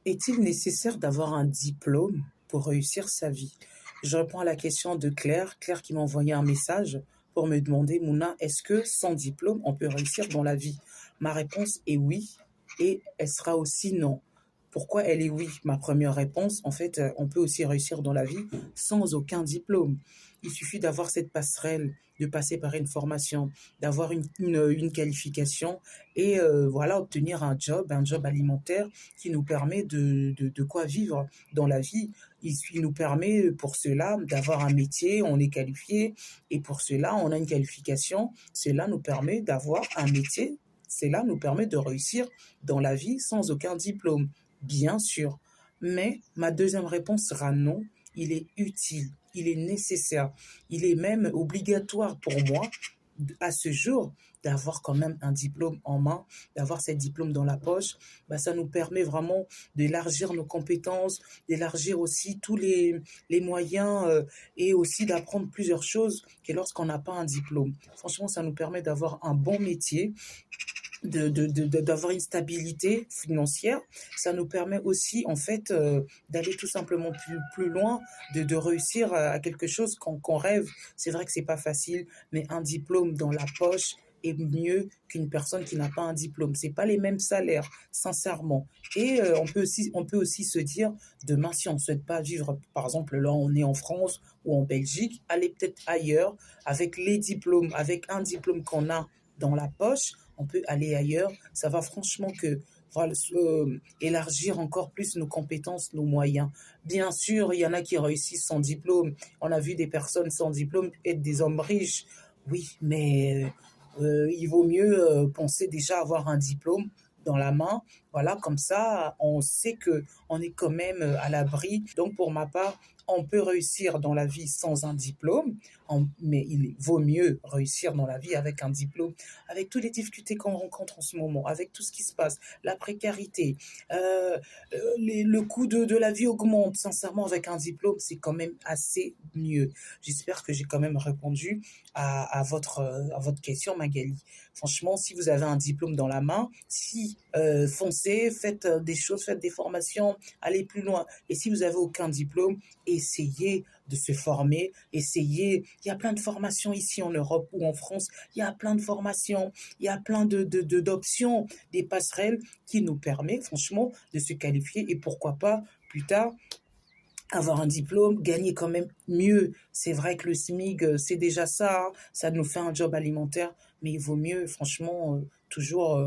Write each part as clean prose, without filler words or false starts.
Est-il nécessaire d'avoir un diplôme pour réussir sa vie? Je réponds à la question de Claire, Claire qui m'a envoyé un message pour me demander, Mouna, est-ce que sans diplôme, on peut réussir dans la vie? Ma réponse est oui et elle sera aussi non. Pourquoi elle est oui? Ma première réponse, en fait, on peut aussi réussir dans la vie sans aucun diplôme. Il suffit d'avoir cette passerelle, de passer par une formation, d'avoir une qualification et voilà, obtenir un job alimentaire qui nous permet de quoi vivre dans la vie. Il nous permet pour cela d'avoir un métier, on est qualifié, et pour cela, on a une qualification. Cela nous permet d'avoir un métier, cela nous permet de réussir dans la vie sans aucun diplôme, bien sûr. Mais ma deuxième réponse sera non, il est utile, il est nécessaire, il est même obligatoire pour moi à ce jour d'avoir quand même un diplôme en main, d'avoir ce diplôme dans la poche. Bah, ça nous permet vraiment d'élargir nos compétences, d'élargir aussi tous les moyens et aussi d'apprendre plusieurs choses que lorsqu'on n'a pas un diplôme. Franchement, ça nous permet d'avoir un bon métier, d'avoir une stabilité financière. Ça nous permet aussi, en fait, d'aller tout simplement plus loin, de réussir à quelque chose qu'on rêve. C'est vrai que c'est pas facile, mais un diplôme dans la poche est mieux qu'une personne qui n'a pas un diplôme. C'est pas les mêmes salaires, sincèrement. Et on peut aussi se dire, demain, si on ne souhaite pas vivre, par exemple, là, on est en France ou en Belgique, aller peut-être ailleurs avec les diplômes, avec un diplôme qu'on a dans la poche, on peut aller ailleurs. Ça va franchement que voilà, élargir encore plus nos compétences, nos moyens. Bien sûr, il y en a qui réussissent sans diplôme. On a vu des personnes sans diplôme être des hommes riches. Oui, mais il vaut mieux penser déjà avoir un diplôme dans la main. Voilà, comme ça, on sait que on est quand même à l'abri. Donc, pour ma part, on peut réussir dans la vie sans un diplôme, mais il vaut mieux réussir dans la vie avec un diplôme, avec toutes les difficultés qu'on rencontre en ce moment, avec tout ce qui se passe, la précarité, le coût de la vie augmente. Sincèrement, avec un diplôme, c'est quand même assez mieux. J'espère que j'ai quand même répondu à votre question, Magali. Franchement, si vous avez un diplôme dans la main, si foncez, faites des choses, faites des formations, allez plus loin. Et si vous avez aucun diplôme, essayez de se former, essayez. Il y a plein de formations ici en Europe ou en France. Il y a plein de formations, il y a plein d'options, des passerelles qui nous permettent franchement de se qualifier et pourquoi pas plus tard avoir un diplôme, gagner quand même mieux. C'est vrai que le SMIC, c'est déjà ça, hein, ça nous fait un job alimentaire, mais il vaut mieux, franchement, toujours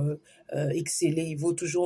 exceller. Il vaut toujours